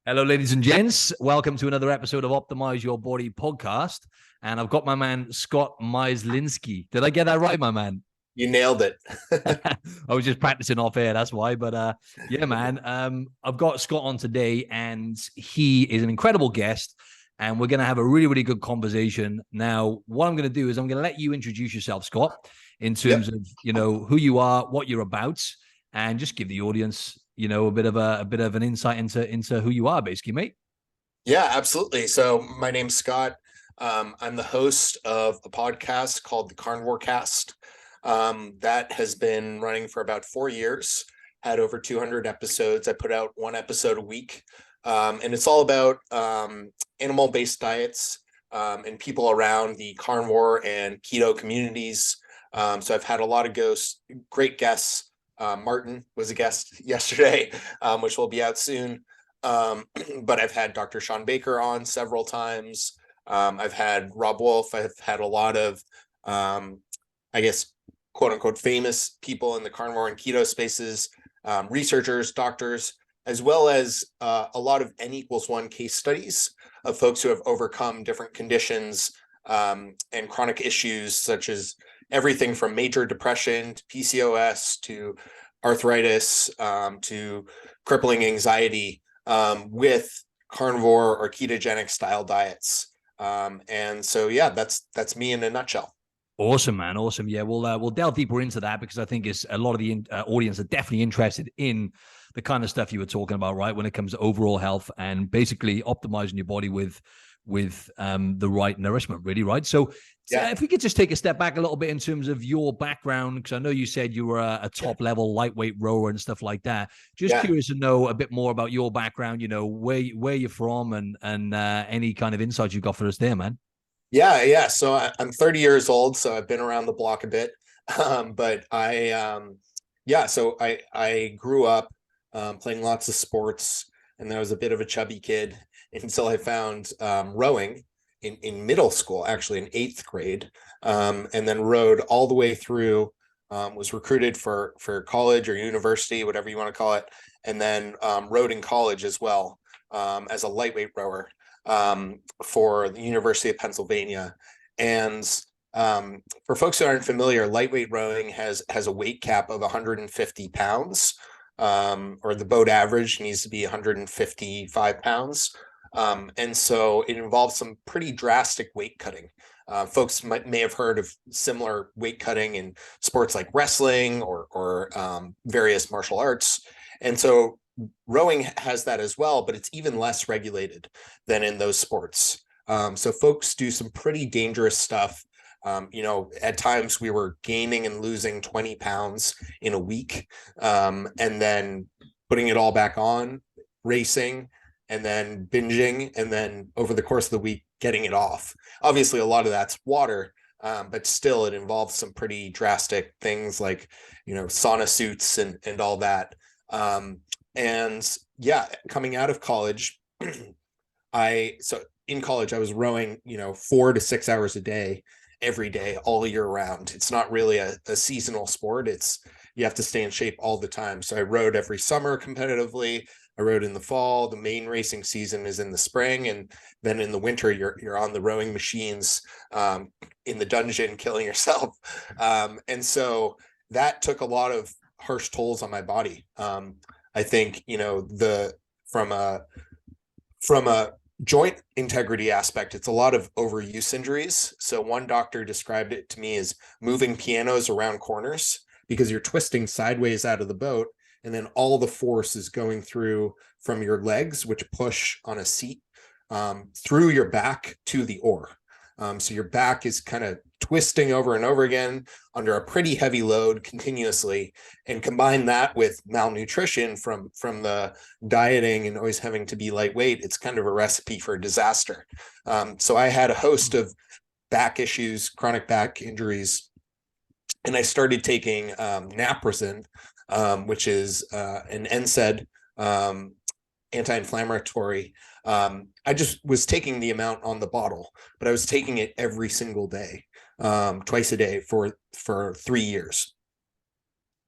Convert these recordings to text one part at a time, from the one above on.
Hello, ladies and gents. Welcome to another episode of Optimize Your Body podcast. And I've got my man, Scott Myslinski. Did I get that right, my man? You nailed it. I was just practicing off air, that's why. But yeah, man, I've got Scott on today, and he is an incredible guest. And we're going to have a really, really good conversation. Now, what I'm going to do is I'm going to let you introduce yourself, Scott, in terms Yep. of, who you are, what you're about, and just give the audience, a bit of an insight into who you are, basically, mate. Yeah, absolutely. So my name's Scott. I'm the host of a podcast called the Carnivore Cast. That has been running for about 4 years, had over 200 episodes. I put out one episode a week. And it's all about animal-based diets and people around the carnivore and keto communities. So I've had a lot of great guests. Martin was a guest yesterday, which will be out soon. But I've had Dr. Sean Baker on several times. I've had Rob Wolf. I've had a lot of, I guess, quote unquote, famous people in the carnivore and keto spaces, researchers, doctors, as well as a lot of N=1 case studies of folks who have overcome different conditions and chronic issues, such as everything from major depression to PCOS to arthritis to crippling anxiety with carnivore or ketogenic style diets. And so, yeah, that's me in a nutshell. Awesome, man. Awesome. Yeah, we'll delve deeper into that because I think it's a lot of the audience are definitely interested in the kind of stuff you were talking about, right? When it comes to overall health and basically optimizing your body with the right nourishment, really, right? So, Yeah. if we could just take a step back a little bit in terms of your background, because I know you said you were a top level lightweight rower and stuff like that. Just Yeah. curious to know a bit more about your background. You know, where you're from and any kind of insights you've got for us there, man. Yeah. So I'm 30 years old, so I've been around the block a bit. But yeah, so I grew up playing lots of sports, and I was a bit of a chubby kid until I found rowing in middle school, actually in eighth grade, and then rowed all the way through. Was recruited for college or university, whatever you want to call it, and then rowed in college as well as a lightweight rower for the University of Pennsylvania. And for folks who aren't familiar, lightweight rowing has a weight cap of 150 pounds, or the boat average needs to be 155 pounds. And so it involves some pretty drastic weight cutting. Folks may have heard of similar weight cutting in sports like wrestling or various martial arts. And so rowing has that as well, but it's even less regulated than in those sports. So folks do some pretty dangerous stuff. At times we were gaining and losing 20 pounds in a week, and then putting it all back on, racing, and then binging, and then over the course of the week, getting it off. Obviously, a lot of that's water, but still it involves some pretty drastic things like, sauna suits and all that. And yeah, coming out of college, so in college I was rowing, 4 to 6 hours a day, every day, all year round. It's not really a seasonal sport. You have to stay in shape all the time. So I rowed every summer competitively. I rowed in the fall. The main racing season is in the spring, and then in the winter you're on the rowing machines in the dungeon, killing yourself. And so that took a lot of harsh tolls on my body. I think from a joint integrity aspect, it's a lot of overuse injuries. So one doctor described it to me as moving pianos around corners, because you're twisting sideways out of the boat, and then all the force is going through from your legs, which push on a seat, through your back to the oar. So your back is kind of twisting over and over again under a pretty heavy load continuously, and combine that with malnutrition from the dieting and always having to be lightweight, it's kind of a recipe for disaster. So I had a host of back issues, chronic back injuries, and I started taking naproxen, which is an NSAID, anti-inflammatory. I just was taking the amount on the bottle, but I was taking it every single day, twice a day for 3 years.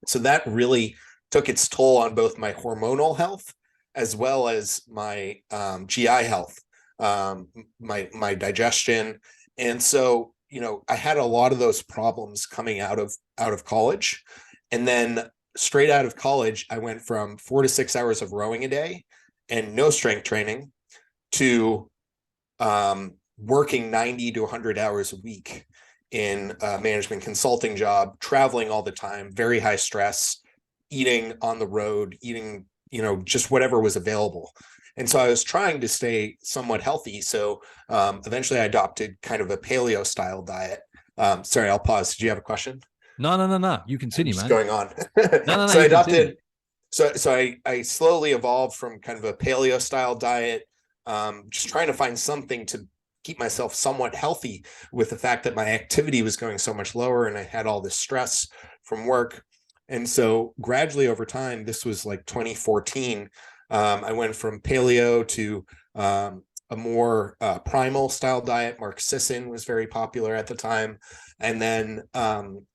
So that really took its toll on both my hormonal health as well as my GI health, my digestion. And so, I had a lot of those problems coming out of college. And then straight out of college, I went from 4 to 6 hours of rowing a day and no strength training to working 90 to 100 hours a week in a management consulting job, traveling all the time, very high stress, eating on the road, eating, just whatever was available. And so I was trying to stay somewhat healthy. So eventually I adopted kind of a paleo style diet. Sorry, I'll pause. Did you have a question? No. You continue, Just man. going on. No. So I You continue. adopted, so I slowly evolved from kind of a paleo style diet, just trying to find something to keep myself somewhat healthy with the fact that my activity was going so much lower and I had all this stress from work. And so gradually over time, this was like 2014, I went from paleo to a more primal style diet. Mark Sisson was very popular at the time. And then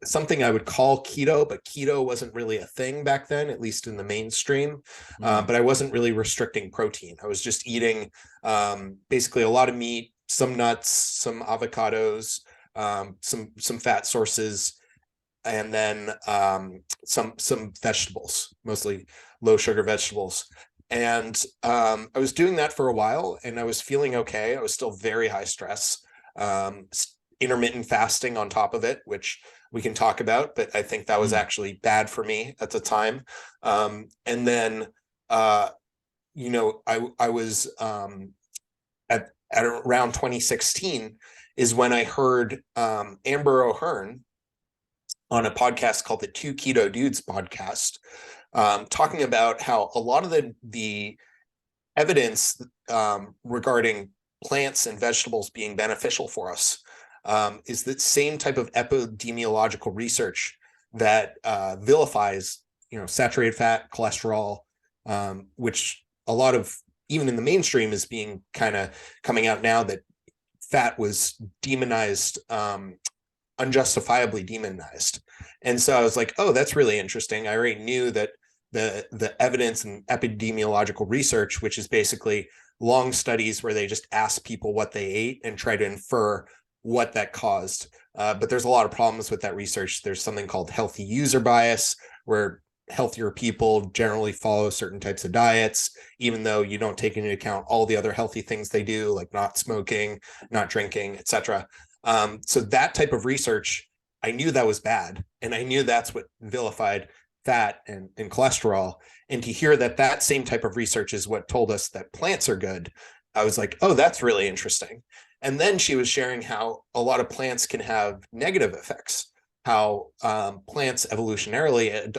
something I would call keto, but keto wasn't really a thing back then, at least in the mainstream. But I wasn't really restricting protein. I was just eating basically a lot of meat, some nuts, some avocados, some fat sources, and then some vegetables, mostly low sugar vegetables. And I was doing that for a while and I was feeling okay. I was still very high stress, intermittent fasting on top of it, which we can talk about, but I think that was actually bad for me at the time. And then, I was at around 2016 is when I heard Amber O'Hearn on a podcast called the Two Keto Dudes podcast, talking about how a lot of the evidence regarding plants and vegetables being beneficial for us is the same type of epidemiological research that vilifies, saturated fat, cholesterol, which a lot of, even in the mainstream, is being kind of coming out now that fat was demonized, unjustifiably demonized. And so I was like, oh, that's really interesting. I already knew that the evidence and epidemiological research, which is basically long studies where they just ask people what they ate and try to infer what that caused. But there's a lot of problems with that research. There's something called healthy user bias, where healthier people generally follow certain types of diets, even though you don't take into account all the other healthy things they do, like not smoking, not drinking, etc. So that type of research, I knew that was bad. And I knew that's what vilified fat and cholesterol. And to hear that same type of research is what told us that plants are good, I was like, oh, that's really interesting. And then she was sharing how a lot of plants can have negative effects, how plants evolutionarily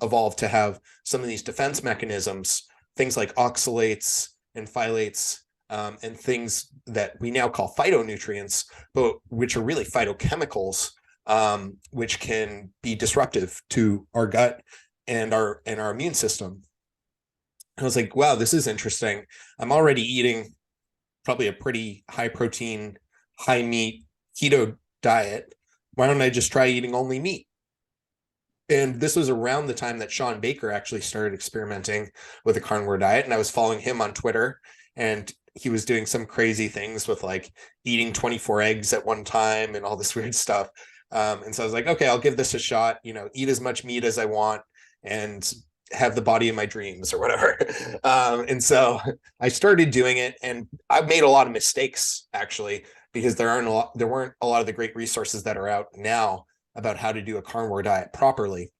evolved to have some of these defense mechanisms, things like oxalates and phthalates, and things that we now call phytonutrients, but which are really phytochemicals, which can be disruptive to our gut and our immune system. I was like, wow, this is interesting. I'm already eating probably a pretty high protein, high meat keto diet. Why don't I just try eating only meat? And this was around the time that Sean Baker actually started experimenting with a carnivore diet. And I was following him on Twitter, and he was doing some crazy things with like eating 24 eggs at one time and all this weird stuff. And so I was like, okay, I'll give this a shot, eat as much meat as I want and have the body of my dreams or whatever. And so I started doing it, and I've made a lot of mistakes actually, because there weren't a lot of the great resources that are out now about how to do a carnivore diet properly.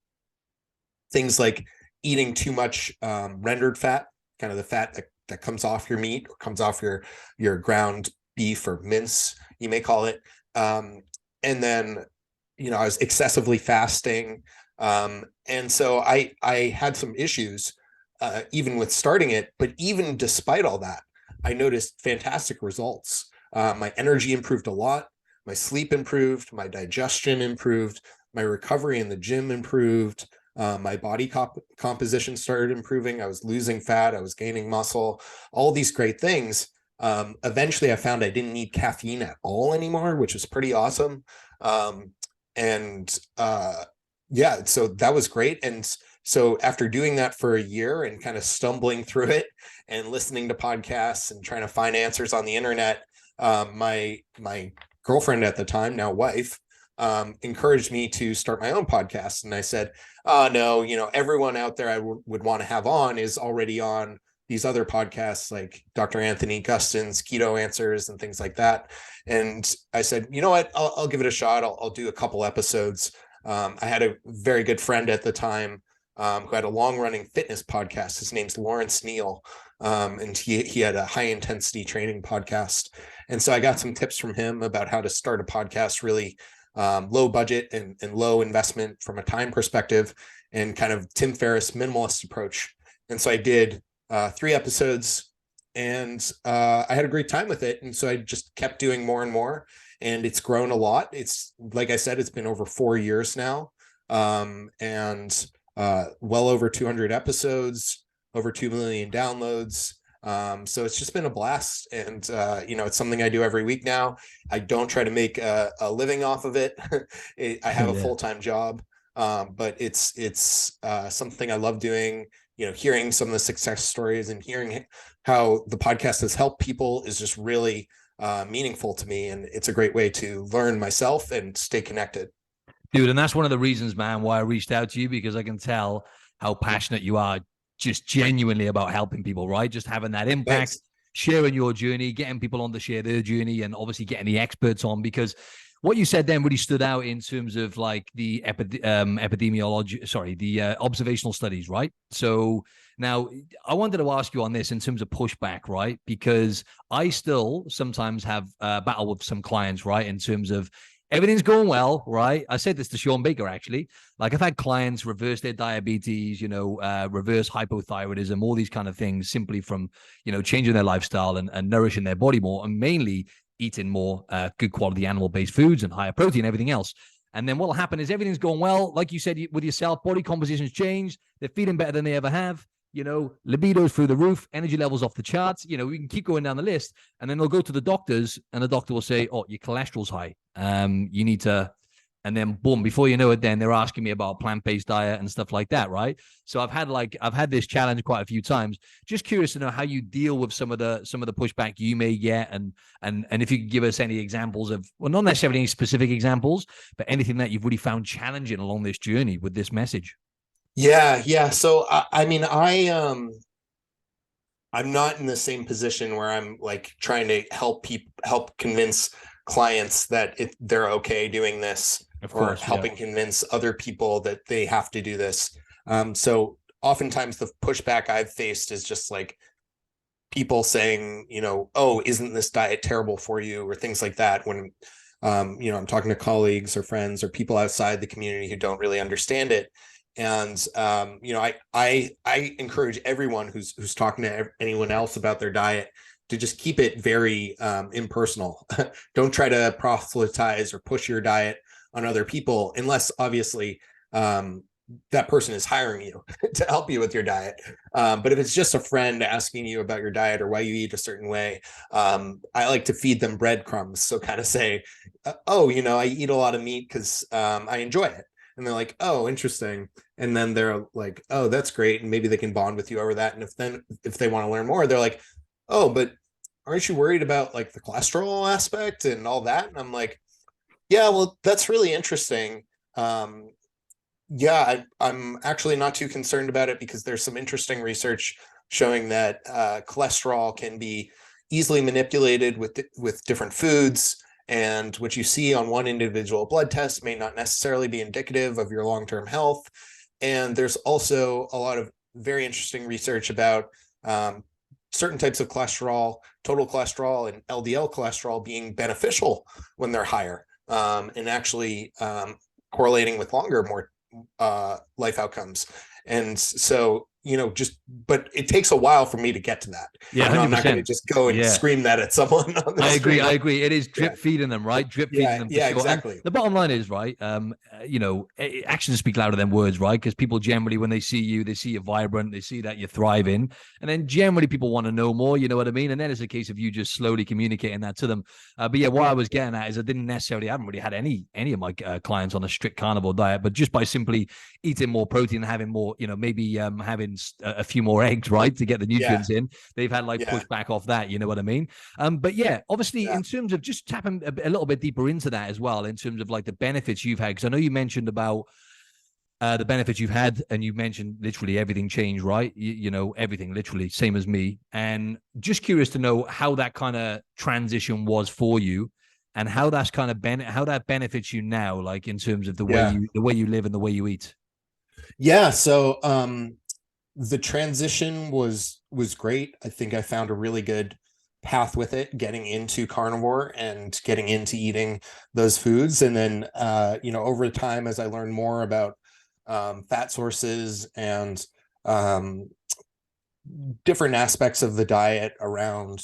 Things like eating too much rendered fat, kind of the fat that comes off your meat or comes off your ground beef or mince, you may call it. And then, I was excessively fasting. And so I had some issues even with starting it, but even despite all that, I noticed fantastic results. My energy improved a lot. My sleep improved, my digestion improved, my recovery in the gym improved, my body composition started improving. I was losing fat, I was gaining muscle, all these great things. Eventually I found I didn't need caffeine at all anymore, which was pretty awesome. Yeah, so that was great. And So after doing that for a year and kind of stumbling through it and listening to podcasts and trying to find answers on the internet, my girlfriend at the time, now wife, encouraged me to start my own podcast. And I said, no, everyone out there I would want to have on is already on these other podcasts like Dr. Anthony Gustin's Keto Answers and things like that. And I said, you know what, I'll give it a shot. I'll do a couple episodes. I had a very good friend at the time who had a long-running fitness podcast. His name's Lawrence Neal, and he had a high-intensity training podcast. And so I got some tips from him about how to start a podcast really low budget and low investment from a time perspective, and kind of Tim Ferriss minimalist approach. And so I did 3 episodes, and I had a great time with it. And so I just kept doing more and more, and it's grown a lot. It's, like I said, it's been over 4 years now, and well over 200 episodes, over 2 million downloads. So it's just been a blast. And, it's something I do every week now. I don't try to make a living off of it. I have a full-time job, but it's something I love doing. Hearing some of the success stories and hearing how the podcast has helped people is just really meaningful to me. And it's a great way to learn myself and stay connected. Dude, and that's one of the reasons, man, why I reached out to you, because I can tell how passionate you are just genuinely about helping people, right? Just having that impact, sharing your journey, getting people on to share their journey, and obviously getting the experts on, because what you said then really stood out in terms of like the epidemiology, the observational studies, right? So now I wanted to ask you on this in terms of pushback, right? Because I still sometimes have a battle with some clients, right? In terms of everything's going well, right? I said this to Sean Baker, actually. Like, I've had clients reverse their diabetes, reverse hypothyroidism, all these kind of things simply from, changing their lifestyle and nourishing their body more, and mainly eating more good quality animal-based foods and higher protein, everything else. And then what will happen is everything's going well. Like you said, with yourself, body composition's changed. They're feeling better than they ever have. Libido's through the roof, energy levels off the charts. We can keep going down the list, and then they'll go to the doctors, and the doctor will say, "Oh, your cholesterol's high. You need to," and then boom, before you know it, then they're asking me about plant-based diet and stuff like that, right? So I've had this challenge quite a few times. Just curious to know how you deal with some of the pushback you may get, and if you could give us any examples of, well, not necessarily any specific examples, but anything that you've really found challenging along this journey with this message. Yeah. So I'm not in the same position where I'm like trying to help convince clients that they're okay doing this, or helping convince other people that they have to do this. So oftentimes the pushback I've faced is just like people saying, "Oh, isn't this diet terrible for you?" or things like that. When I'm talking to colleagues or friends or people outside the community who don't really understand it. And I encourage everyone who's talking to anyone else about their diet to just keep it very impersonal. Don't try to proselytize or push your diet on other people, unless obviously that person is hiring you to help you with your diet. But if it's just a friend asking you about your diet or why you eat a certain way, I like to feed them breadcrumbs. So kind of say, "Oh, I eat a lot of meat because I enjoy it." And they're like, "Oh, interesting." And then they're like, "Oh, that's great." And maybe they can bond with you over that. And if they want to learn more, they're like, "Oh, but aren't you worried about like the cholesterol aspect and all that?" And I'm like, "Yeah, well, that's really interesting. I'm actually not too concerned about it, because there's some interesting research showing that cholesterol can be easily manipulated with different foods. And what you see on one individual blood test may not necessarily be indicative of your long-term health. And there's also a lot of very interesting research about certain types of cholesterol, total cholesterol and LDL cholesterol, being beneficial when they're higher, and actually correlating with more life outcomes. And so but it takes a while for me to get to that. Yeah, I'm not going to 100%. just go and Yeah. scream that at someone on the I agree. street. I agree. It is drip Yeah. feeding them, right? Drip feeding Yeah. them for Yeah, sure. exactly. And the bottom line is, right? Actions speak louder than words, right? Because people generally, when they see you vibrant, they see that you're thriving, and then generally people want to know more. You know what I mean? And then it's a case of you just slowly communicating that to them. But yeah, what I was getting at is I haven't really had any of my clients on a strict carnivore diet, but just by simply eating more protein and having more, maybe having a few more eggs, right, to get the nutrients in, they've had like pushback off that. You know what I mean? But yeah, obviously, in terms of just tapping a little bit deeper into that as well, in terms of like the benefits you've had, because I know you mentioned about the benefits you've had, and you mentioned literally everything changed, right? Everything literally same as me. And just curious to know how that kind of transition was for you, and how that's kind of how that benefits you now, like in terms of the way you live and the way you eat. Yeah. So the transition was great. I think I found a really good path with it, getting into carnivore and getting into eating those foods. And then, over time, as I learned more about fat sources and different aspects of the diet around,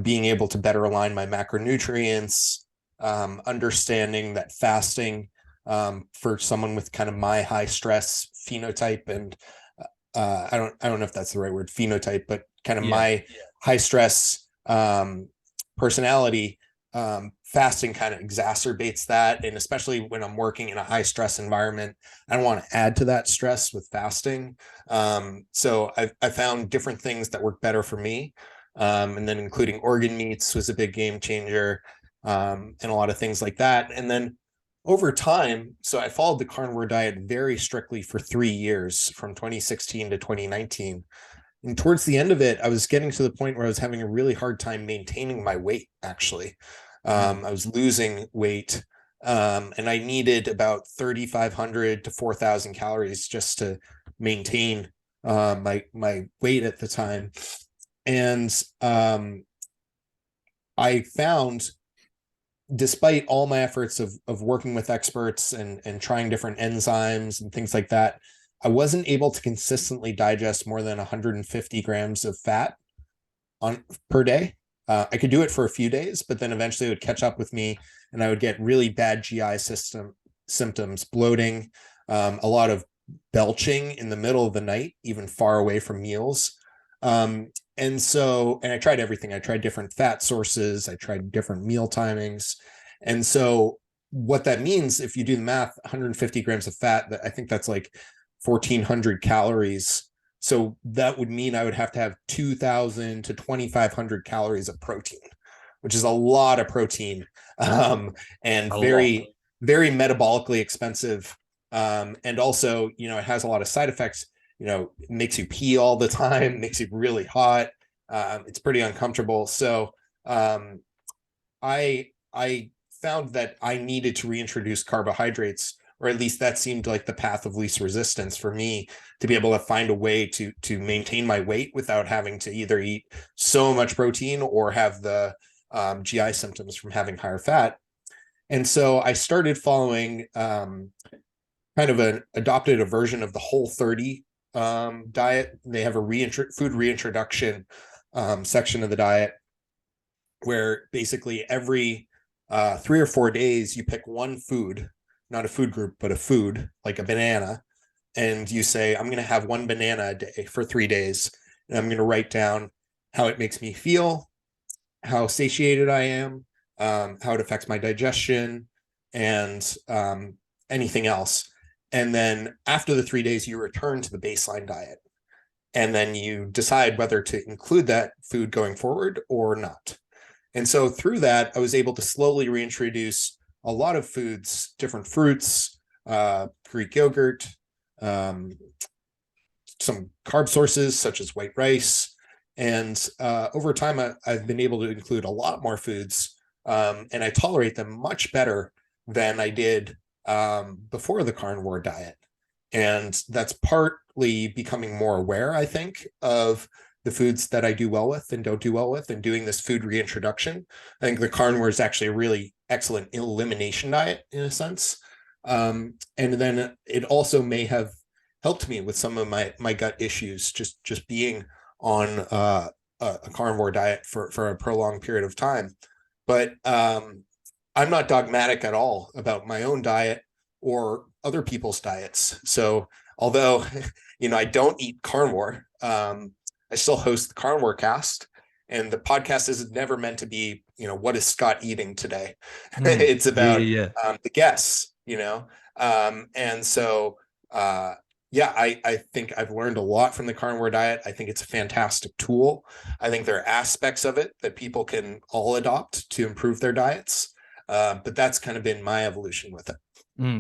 being able to better align my macronutrients, understanding that fasting for someone with kind of my high stress phenotype, and I don't know if that's the right word, phenotype, but kind of my high stress personality, fasting kind of exacerbates that. And especially when I'm working in a high stress environment, I don't want to add to that stress with fasting. So I found different things that work better for me. And then including organ meats was a big game changer, and a lot of things like that. And then over time, so I followed the carnivore diet very strictly for 3 years, from 2016 to 2019. And towards the end of it, I was getting to the point where I was having a really hard time maintaining my weight, actually. I was losing weight, and I needed about 3,500 to 4,000 calories just to maintain my weight at the time. And I found, despite all my efforts of working with experts and trying different enzymes and things like that, I wasn't able to consistently digest more than 150 grams of fat per day. I could do it for a few days, but then eventually it would catch up with me, and I would get really bad GI symptoms, bloating, a lot of belching in the middle of the night, even far away from meals. And I tried everything. I tried different fat sources. I tried different meal timings. And so what that means, if you do the math, 150 grams of fat, I think that's like 1,400 calories. So that would mean I would have to have 2,000 to 2,500 calories of protein, which is a lot of protein, and very, very metabolically expensive. And also, it has a lot of side effects. It makes you pee all the time, makes you really hot. It's pretty uncomfortable. So I found that I needed to reintroduce carbohydrates, or at least that seemed like the path of least resistance for me, to be able to find a way to maintain my weight without having to either eat so much protein or have the GI symptoms from having higher fat. And so I started following kind of adopted a version of the Whole30 diet. They have a food reintroduction section of the diet, where basically every 3 or 4 days you pick one food, not a food group, but a food, like a banana, and you say, I'm going to have one banana a day for 3 days, and I'm going to write down how it makes me feel, how satiated I am, how it affects my digestion, and anything else. And then after the 3 days, you return to the baseline diet, and then you decide whether to include that food going forward or not. And so through that, I was able to slowly reintroduce a lot of foods, different fruits, Greek yogurt, some carb sources such as white rice. And over time, I've been able to include a lot more foods, and I tolerate them much better than I did before the carnivore diet. And that's partly becoming more aware, I think, of the foods that I do well with and don't do well with, and doing this food reintroduction. I think the carnivore is actually a really excellent elimination diet in a sense. And then it also may have helped me with some of my gut issues, just being on a carnivore diet for a prolonged period of time. But I'm not dogmatic at all about my own diet or other people's diets. So although, I don't eat carnivore, I still host the Carnivore Cast. And the podcast is never meant to be, what is Scott eating today? It's about the guests, and so, I think I've learned a lot from the carnivore diet. I think it's a fantastic tool. I think there are aspects of it that people can all adopt to improve their diets. But that's kind of been my evolution with it.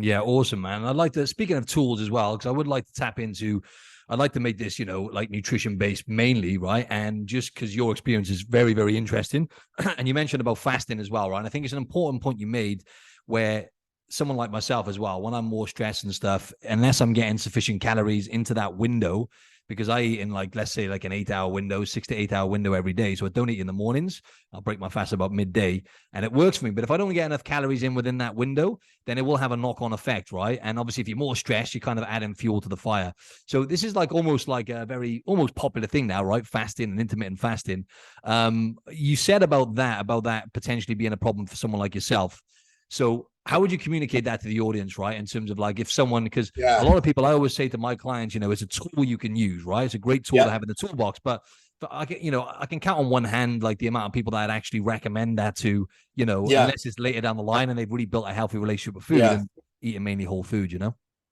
Yeah, awesome, man. I'd like to, speaking of tools as well, because I would like to tap into, I'd like to make this, like nutrition based mainly, right? And just because your experience is very, very interesting. And you mentioned about fasting as well, right? And I think it's an important point you made where someone like myself as well, when I'm more stressed and stuff, unless I'm getting sufficient calories into that window, because I eat in like, let's say like an 8-hour window, 6 to 8 hour window every day. So I don't eat in the mornings. I'll break my fast about midday and it works for me. But if I don't get enough calories in within that window, then it will have a knock-on effect, right? And obviously if you're more stressed, you kind of add in fuel to the fire. So this is like almost like a very almost popular thing now, right? Fasting and intermittent fasting. You said about that potentially being a problem for someone like yourself. So how would you communicate that to the audience, right? In terms of like if someone, because a lot of people, I always say to my clients, it's a tool you can use, right? It's a great tool to have in the toolbox, but I can count on one hand, like the amount of people that I'd actually recommend that to, unless it's later down the line and they've really built a healthy relationship with food and eating mainly whole food,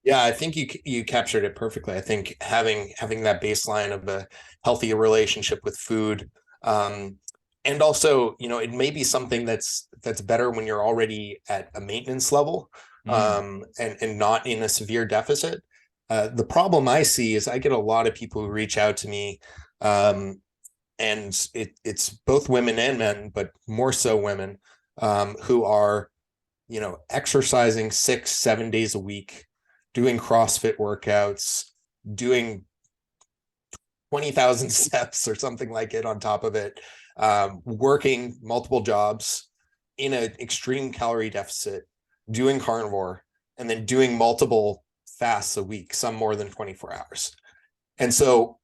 Yeah, I think you captured it perfectly. I think having that baseline of a healthy relationship with food, and also, it may be something that's better when you're already at a maintenance level, and not in a severe deficit. The problem I see is I get a lot of people who reach out to me, and it's both women and men, but more so women, who are, exercising 6-7 days a week, doing CrossFit workouts, doing 20,000 steps or something like it on top of it, working multiple jobs in an extreme calorie deficit, doing carnivore, and then doing multiple fasts a week, some more than 24 hours. And so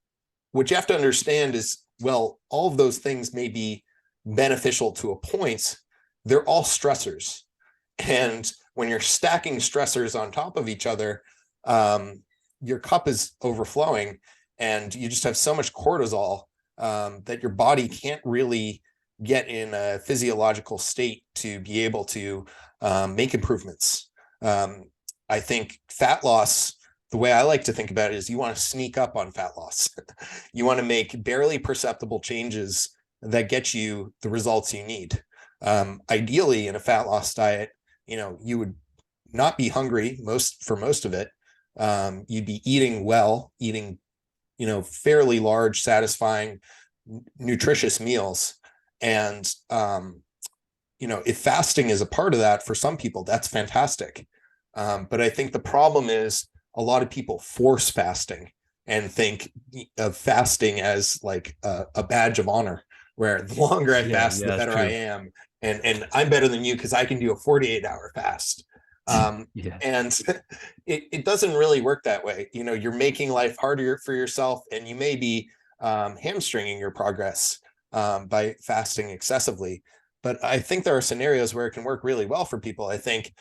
what you have to understand is, well, all of those things may be beneficial to a point. They're all stressors. And when you're stacking stressors on top of each other, your cup is overflowing and you just have so much cortisol that your body can't really get in a physiological state to be able to make improvements. I think fat loss, the way I like to think about it is you want to sneak up on fat loss. You want to make barely perceptible changes that get you the results you need. Ideally, in a fat loss diet, you would not be hungry for most of it. You'd be eating well, eating, fairly large, satisfying, nutritious meals. And, if fasting is a part of that for some people, that's fantastic. But I think the problem is a lot of people force fasting and think of fasting as like a badge of honor, where the longer I fast, the better I am. And I'm better than you because I can do a 48-hour fast. And it doesn't really work that way. You're making life harder for yourself, and you may be hamstringing your progress by fasting excessively. But I think there are scenarios where it can work really well for people. I think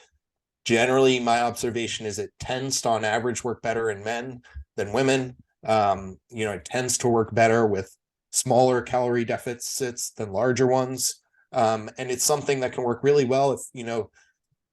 generally my observation is it tends to, on average, work better in men than women. It tends to work better with smaller calorie deficits than larger ones. And it's something that can work really well if,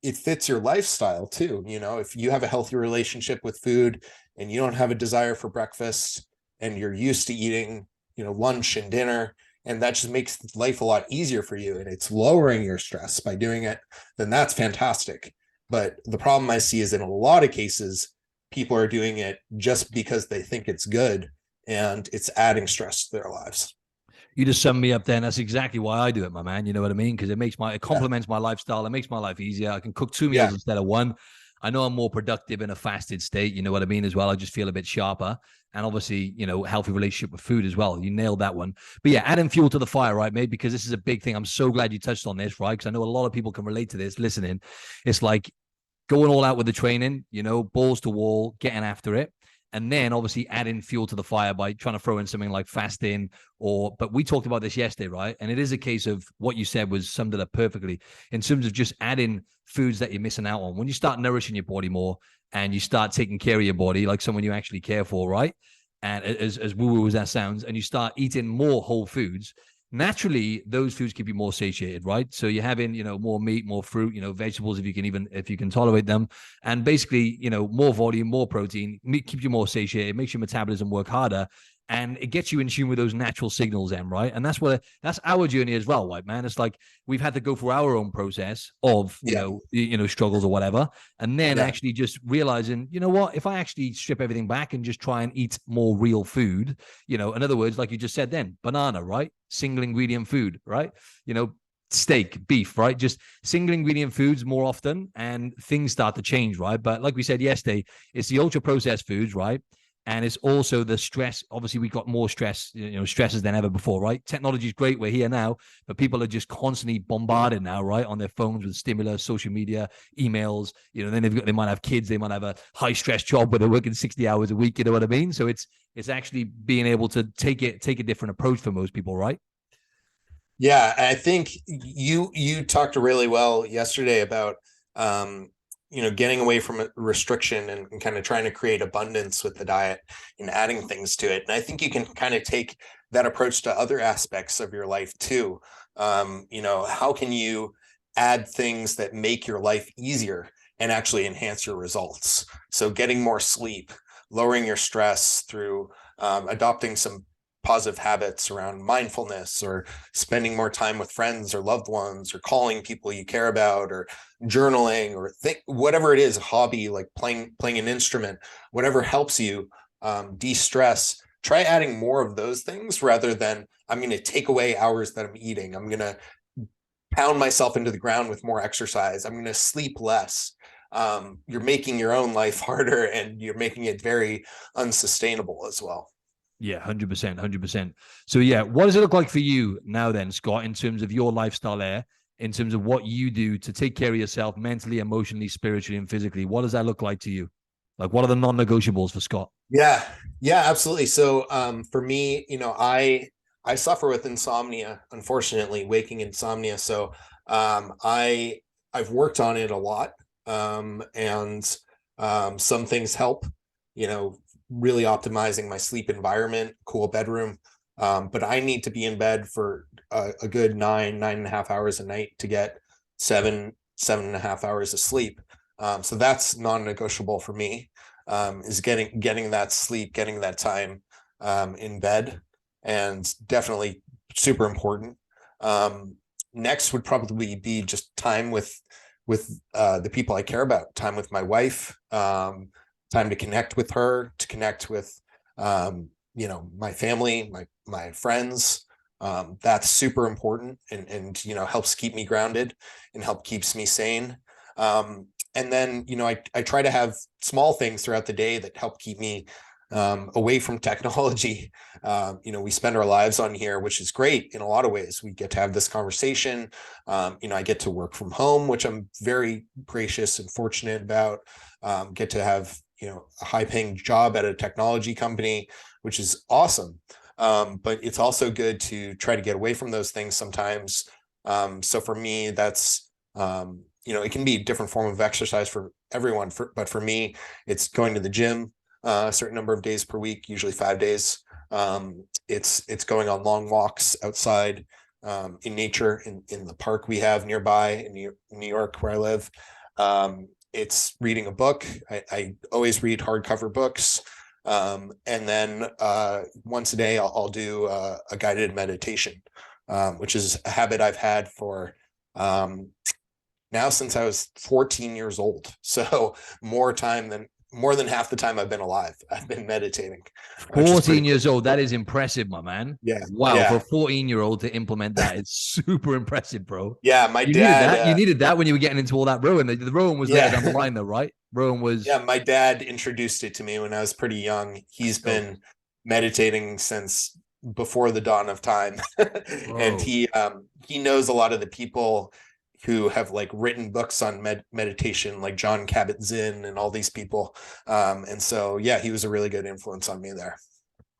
it fits your lifestyle too. If you have a healthy relationship with food and you don't have a desire for breakfast and you're used to eating, lunch and dinner, and that just makes life a lot easier for you and it's lowering your stress by doing it, then that's fantastic. But the problem I see is in a lot of cases, people are doing it just because they think it's good and it's adding stress to their lives. You just summed me up there, and that's exactly why I do it, my man. You know what I mean? Because it complements my lifestyle. It makes my life easier. I can cook 2 meals instead of one. I know I'm more productive in a fasted state. You know what I mean? As well, I just feel a bit sharper, and obviously, healthy relationship with food as well. You nailed that one. But yeah, adding fuel to the fire, right, mate? Because this is a big thing. I'm so glad you touched on this, right? Because I know a lot of people can relate to this. Listening, it's like going all out with the training. Balls to wall, getting after it. and then obviously add in fuel to the fire by trying to throw in something like fasting but we talked about this yesterday, right? And it is a case of what you said was summed it up perfectly in terms of just adding foods that you're missing out on. When you start nourishing your body more and you start taking care of your body like someone you actually care for, right? And as woo-woo as that sounds, and you start eating more whole foods, naturally those foods keep you more satiated, right? So you're having, more meat, more fruit, vegetables, if you can tolerate them, and basically, more volume, more protein, keeps you more satiated, makes your metabolism work harder, and it gets you in tune with those natural signals then, right? And that's our journey as well, right, man? It's like we've had to go through our own process of struggles or whatever, and then actually just realizing, what, if I actually strip everything back and just try and eat more real food, in other words, like you just said then, banana, right? Single ingredient food, right? Steak, beef, right? Just single ingredient foods more often, and things start to change, right? But like we said yesterday, it's the ultra processed foods, right? And it's also the stress. Obviously, we got more stress, stresses than ever before, right? Technology is great. We're here now, but people are just constantly bombarded now, right? On their phones with stimulus, social media, emails, then they might have kids. They might have a high stress job where they're working 60 hours a week. You know what I mean? So it's actually being able to take a different approach for most people, right? Yeah, I think you talked really well yesterday about getting away from restriction and kind of trying to create abundance with the diet and adding things to it. And I think you can kind of take that approach to other aspects of your life too. How can you add things that make your life easier and actually enhance your results? So getting more sleep, lowering your stress through adopting some positive habits around mindfulness, or spending more time with friends or loved ones, or calling people you care about, or journaling, or whatever it is, a hobby like playing an instrument, whatever helps you de-stress. Try adding more of those things rather than, I'm going to take away hours that I'm eating. I'm going to pound myself into the ground with more exercise. I'm going to sleep less. You're making your own life harder, and you're making it very unsustainable as well. Yeah, 100%, 100%. So yeah, what does it look like for you now then, Scott, in terms of your lifestyle there, in terms of what you do to take care of yourself mentally, emotionally, spiritually, and physically? What does that look like to you? Like, what are the non-negotiables for Scott? Yeah, absolutely. So for me, I suffer with insomnia, unfortunately, waking insomnia. So I've worked on it a lot. And some things help, really optimizing my sleep environment, cool bedroom. But I need to be in bed for a good 9.5 hours a night to get 7.5 hours of sleep. So that's non-negotiable for me, is getting that sleep, getting that time in bed, and definitely super important. Next would probably be just time with the people I care about, time with my wife, time to connect with her, to connect with, my family, my friends. That's super important, and helps keep me grounded and keeps me sane. And then, I try to have small things throughout the day that help keep me away from technology. We spend our lives on here, which is great in a lot of ways. We get to have this conversation. I get to work from home, which I'm very gracious and fortunate about. Get to have, a high paying job at a technology company, which is awesome. But it's also good to try to get away from those things sometimes. So for me, that's, it can be a different form of exercise for everyone. But for me, it's going to the gym a certain number of days per week, usually 5 days. It's going on long walks outside in nature, in the park we have nearby in New York, where I live. It's reading a book. I always read hardcover books. And then once a day, I'll do a guided meditation, which is a habit I've had for now since I was 14 years old. So more than half the time I've been alive, I've been meditating. 14 years old. That is impressive, my man. Yeah. Wow. Yeah. For a 14-year-old to implement that, it's super impressive, bro. Yeah. My you dad. Needed that. You needed that when you were getting into all that Rowan. The Rowan was later down the line, though, right? Rowan was. Yeah. My dad introduced it to me when I was pretty young. He's been meditating since before the dawn of time. And he knows a lot of the people who have like written books on meditation, like John Kabat-Zinn and all these people. And so, yeah, he was a really good influence on me there.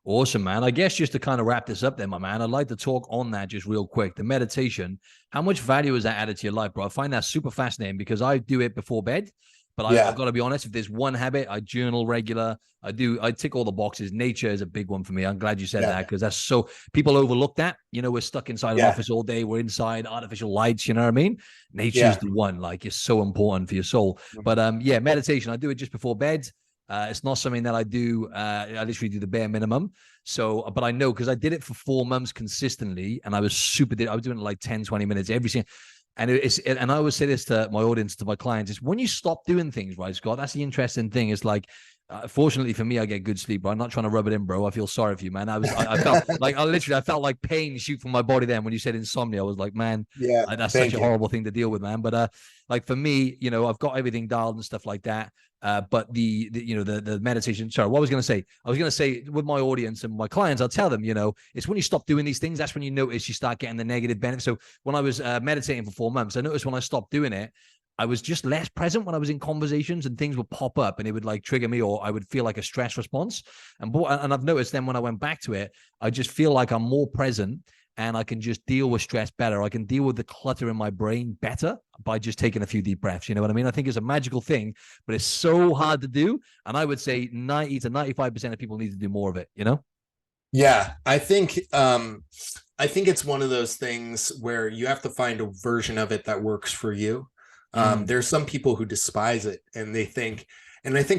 Awesome, man. I guess just to kind of wrap this up then, my man, I'd like to talk on that just real quick. The meditation, how much value has that added to your life, bro? I find that super fascinating because I do it before bed. But I've got to be honest, if there's one habit, I journal regular. I tick all the boxes. Nature is a big one for me. I'm glad you said that because that's so people overlook that. You know, we're stuck inside an office all day. We're inside artificial lights. You know what I mean? Nature's the one. Like, it's so important for your soul. But meditation. I do it just before bed. It's not something that I do. I literally do the bare minimum. So, but I know because I did it for 4 months consistently, and I was I was doing it like 10, 20 minutes every single. And and I always say this to my audience, to my clients, is when you stop doing things, right, Scott? That's the interesting thing. It's like, fortunately for me, I get good sleep, but I'm not trying to rub it in, bro. I feel sorry for you, man. I felt like I felt like pain shoot from my body then when you said insomnia. I was like, man, that's such a horrible thing to deal with, man. But like for me, you know, I've got everything dialed and stuff like that. But the meditation. Sorry, what I was going to say. I was going to say with my audience and my clients, I'll tell them, you know, it's when you stop doing these things, that's when you notice you start getting the negative benefits. So when I was meditating for 4 months, I noticed when I stopped doing it, I was just less present when I was in conversations, and things would pop up and it would like trigger me, or I would feel like a stress response. And I've noticed then when I went back to it, I just feel like I'm more present and I can just deal with stress better. I can deal with the clutter in my brain better by just taking a few deep breaths. You know what I mean? I think it's a magical thing, but it's so hard to do. And I would say 90 to 95% of people need to do more of it, you know? Yeah, I think it's one of those things where you have to find a version of it that works for you. There's some people who despise it, and I think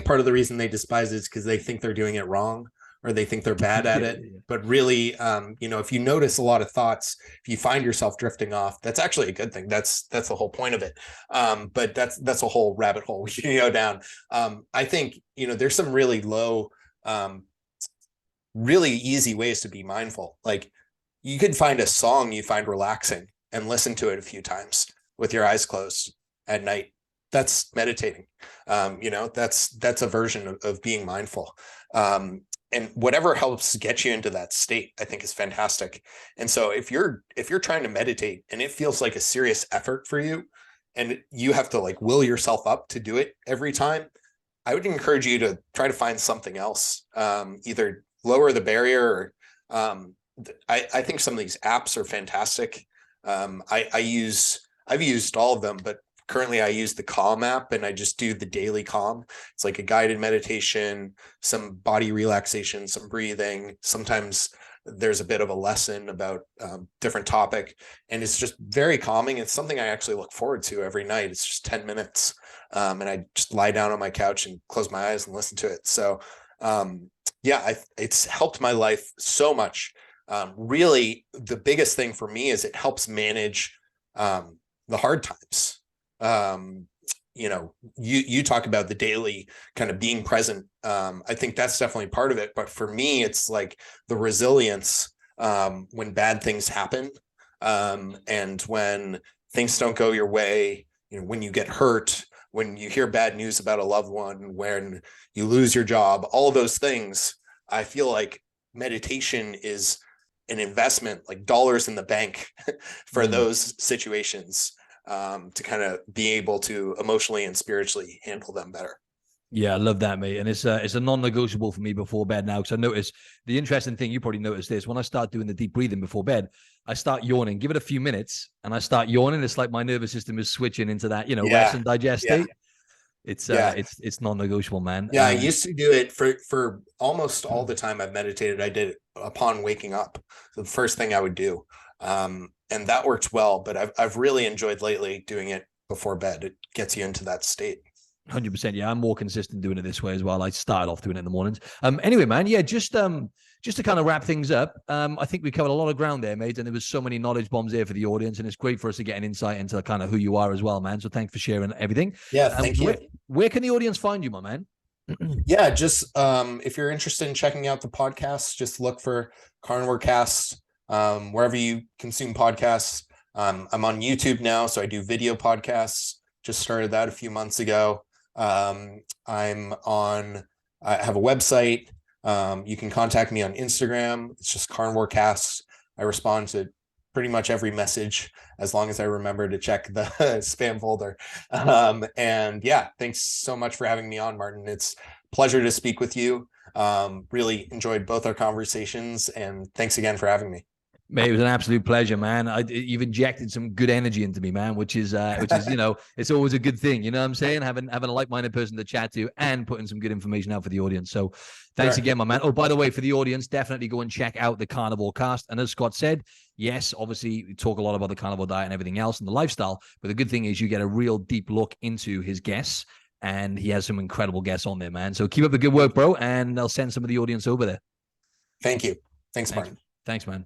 part of the reason they despise it is because they think they're doing it wrong, or they think they're bad at it. But really, if you notice a lot of thoughts, if you find yourself drifting off, that's actually a good thing. That's the whole point of it. But that's a whole rabbit hole we can go down. I think, there's some really low, really easy ways to be mindful. Like, you could find a song you find relaxing and listen to it a few times with your eyes closed at night. That's meditating. That's a version of being mindful. And whatever helps get you into that state, I think, is fantastic. And so if you're trying to meditate and it feels like a serious effort for you, and you have to like will yourself up to do it every time, I would encourage you to try to find something else. Either lower the barrier, or I think some of these apps are fantastic. I've used all of them, but currently I use the Calm app, and I just do the daily Calm. It's like a guided meditation, some body relaxation, some breathing. Sometimes there's a bit of a lesson about different topic, and it's just very calming. It's something I actually look forward to every night. It's just 10 minutes. And I just lie down on my couch and close my eyes and listen to it. So it's helped my life so much. Really, the biggest thing for me is it helps manage the hard times. You talk about the daily kind of being present. I think that's definitely part of it. But for me, it's like the resilience when bad things happen, and when things don't go your way, when you get hurt, when you hear bad news about a loved one, when you lose your job, all those things. I feel like meditation is an investment, like dollars in the bank for those situations, to kind of be able to emotionally and spiritually handle them better. Yeah, I love that, mate. And it's a non-negotiable for me before bed now, because I notice the interesting thing, you probably noticed this, when I start doing the deep breathing before bed, I start yawning. Give it a few minutes and I start yawning. It's like my nervous system is switching into that, rest and digest state. It's non-negotiable, man. I used to do it for almost all the time I've meditated. I did it upon waking up. So the first thing I would do. And that works well, but I've really enjoyed lately doing it before bed. It gets you into that state. 100%. Yeah, I'm more consistent doing it this way as well. I started off doing it in the mornings. Anyway, man, yeah, just to kind of wrap things up, I think we covered a lot of ground there, mate, and there was so many knowledge bombs there for the audience, and it's great for us to get an insight into kind of who you are as well, man. So thanks for sharing everything. Yeah, thank you. Where can the audience find you, my man? Yeah, just if you're interested in checking out the podcast, just look for Carnivore Cast wherever you consume podcasts. I'm on YouTube now, so I do video podcasts. Just started that a few months ago. I have a website. You can contact me on Instagram. It's just Carnivore Cast. I respond to pretty much every message as long as I remember to check the spam folder. And yeah, thanks so much for having me on, Martin. It's a pleasure to speak with you. Really enjoyed both our conversations, and thanks again for having me. Mate, it was an absolute pleasure, man. You've injected some good energy into me, man, which is it's always a good thing. You know what I'm saying? Having a like-minded person to chat to and putting some good information out for the audience. So thanks again, my man. Oh, by the way, for the audience, definitely go and check out the Carnivore Cast. And as Scott said, yes, obviously we talk a lot about the carnivore diet and everything else and the lifestyle, but the good thing is you get a real deep look into his guests, and he has some incredible guests on there, man. So keep up the good work, bro, and I'll send some of the audience over there. Thank you. Thanks, Martin. Thanks, man.